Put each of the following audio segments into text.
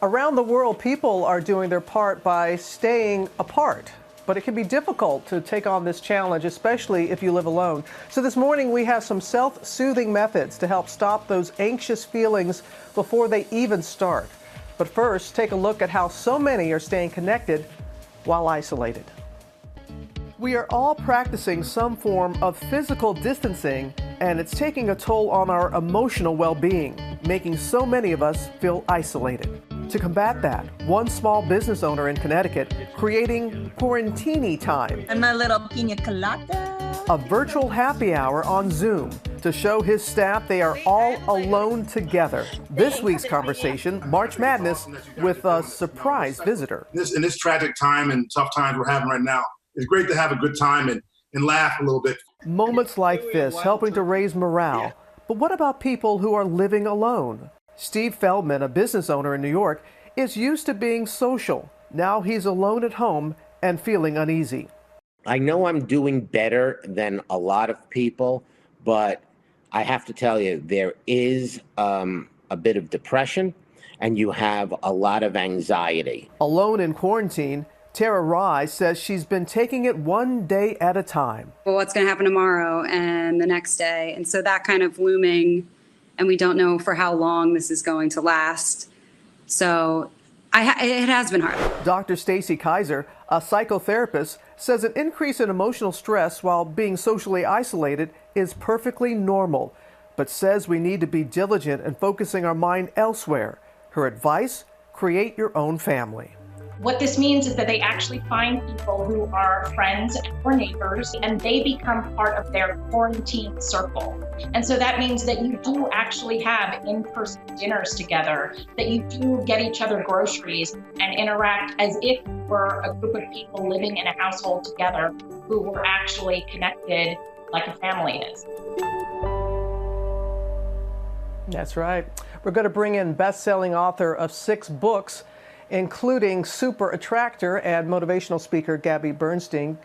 Around the world, people are doing their part by staying apart. But it can be difficult to take on this challenge, especially if you live alone. So this morning we have some self-soothing methods to help stop those anxious feelings before they even start. But first, take a look at how so many are staying connected while isolated. We are all practicing some form of physical distancing, and it's taking a toll on our emotional well-being, making so many of us feel isolated. To combat that, one small business owner in Connecticut creating quarantini time. And my little pina colada. A virtual happy hour on Zoom to show his staff they are all alone together. This week's conversation, March Madness, with a surprise visitor. In this tragic time and tough times we're having right now, it's great to have a good time and laugh a little bit. Moments like this helping to raise morale. But what about people who are living alone? Steve Feldman, a business owner in New York, is used to being social. Now he's alone at home and feeling uneasy. I know I'm doing better than a lot of people, but I have to tell you, there is a bit of depression and you have a lot of anxiety. Alone in quarantine, Tara Rye says she's been taking it one day at a time. Well, what's going to happen tomorrow and the next day? And so that kind of looming, and we don't know for how long this is going to last. So it has been hard. Dr. Stacy Kaiser, a psychotherapist, says an increase in emotional stress while being socially isolated is perfectly normal, but says we need to be diligent in focusing our mind elsewhere. Her advice, create your own family. What this means is that they actually find people who are friends or neighbors, and they become part of their quarantine circle. And so that means that you do actually have in-person dinners together, that you do get each other groceries and interact as if you were a group of people living in a household together who were actually connected like a family is. That's right. We're going to bring in best-selling author of 6 books, including super attractor and motivational speaker Gabby Bernstein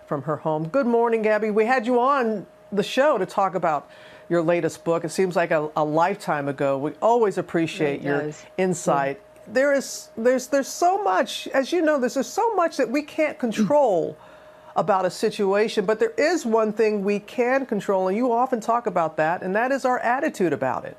from her home. Good morning, Gabby. We had you on the show to talk about your latest book. It seems like a lifetime ago. We always appreciate your insight. Yeah. There's so much, as you know, there's so much that we can't control about a situation, but there is one thing we can control, and you often talk about that, and that is our attitude about it.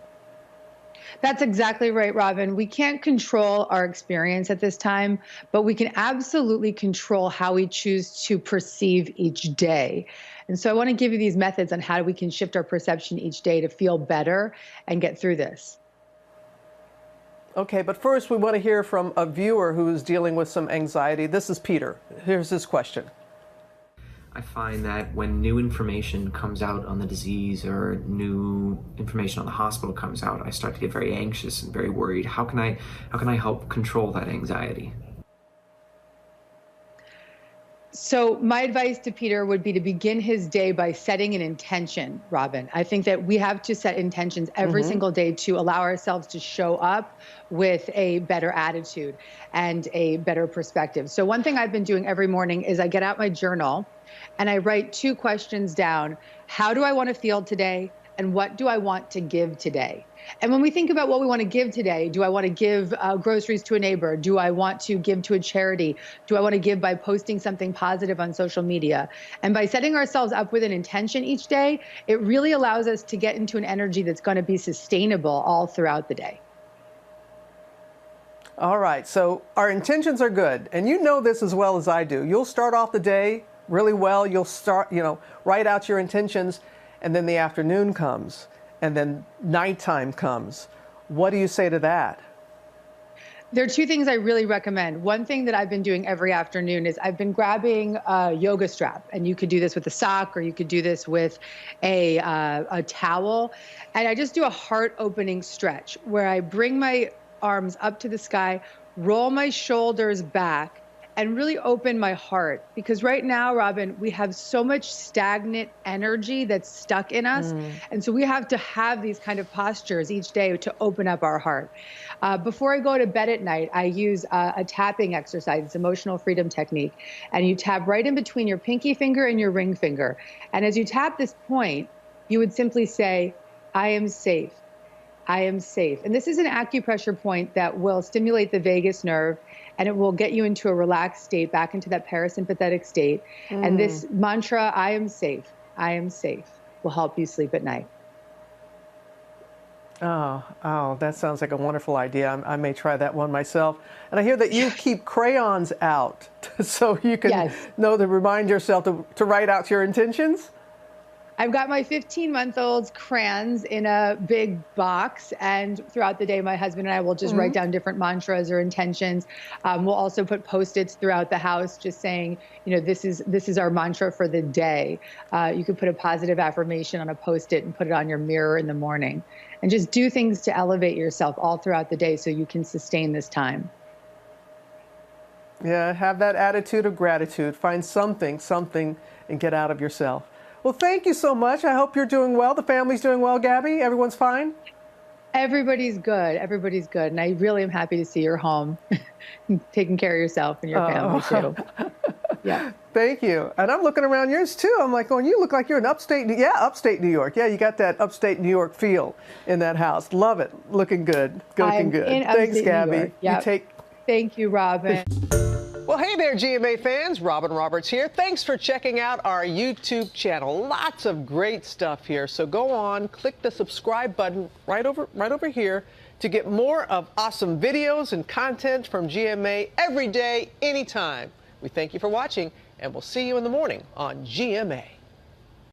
That's exactly right, Robin. We can't control our experience at this time, but we can absolutely control how we choose to perceive each day. And so I want to give you these methods on how we can shift our perception each day to feel better and get through this. Okay, but first we want to hear from a viewer who is dealing with some anxiety. This is Peter. Here's his question. I find that when new information comes out on the disease or new information on the hospital comes out, I start to get very anxious and very worried. How can I help control that anxiety? So my advice to Peter would be to begin his day by setting an intention, Robin. I think that we have to set intentions every single day to allow ourselves to show up with a better attitude and a better perspective. So one thing I've been doing every morning is I get out my journal and I write 2 questions down. How do I want to feel today? And what do I want to give today? And when we think about what we want to give today, do I want to give groceries to a neighbor? Do I want to give to a charity? Do I want to give by posting something positive on social media? And by setting ourselves up with an intention each day, it really allows us to get into an energy that's going to be sustainable all throughout the day. All right, so our intentions are good, and you know this as well as I do. You'll start off the day really well. You'll start, write out your intentions, and then the afternoon comes, and then nighttime comes. What do you say to that? There are 2 things I really recommend. One thing that I've been doing every afternoon is I've been grabbing a yoga strap, and you could do this with a sock or you could do this with a towel. And I just do a heart opening stretch where I bring my arms up to the sky, roll my shoulders back, and really open my heart. Because right now, Robin, we have so much stagnant energy that's stuck in us. And so we have to have these kind of postures each day to open up our heart. Before I go to bed at night, I use a tapping exercise. It's emotional freedom technique. And you tap right in between your pinky finger and your ring finger. And as you tap this point, you would simply say, I am safe. I am safe. And this is an acupressure point that will stimulate the vagus nerve, and it will get you into a relaxed state, back into that parasympathetic state. And this mantra, I am safe, will help you sleep at night. Oh, that sounds like a wonderful idea. I may try that one myself. And I hear that you keep crayons out so you can know to remind yourself to write out your intentions. I've got my 15-month-old's crayons in a big box, and throughout the day, my husband and I will just write down different mantras or intentions. We'll also put Post-its throughout the house, just saying, this is our mantra for the day. You could put a positive affirmation on a Post-it and put it on your mirror in the morning, and just do things to elevate yourself all throughout the day so you can sustain this time. Yeah, have that attitude of gratitude. Find something, and get out of yourself. Well, thank you so much. I hope you're doing well. The family's doing well, Gabby? Everyone's fine? Everybody's good. Everybody's good. And I really am happy to see you're home, taking care of yourself and your family, too. Yeah. Thank you. And I'm looking around yours, too. I'm like, you look like you're in upstate New York. Yeah, you got that upstate New York feel in that house. Love it. Looking good. Looking good. Thanks, Gabby. Yep. Thank you, Robin. Well, hey there, GMA fans. Robin Roberts here. Thanks for checking out our YouTube channel. Lots of great stuff here. So go on, click the subscribe button right over here to get more of awesome videos and content from GMA every day, anytime. We thank you for watching, and we'll see you in the morning on GMA.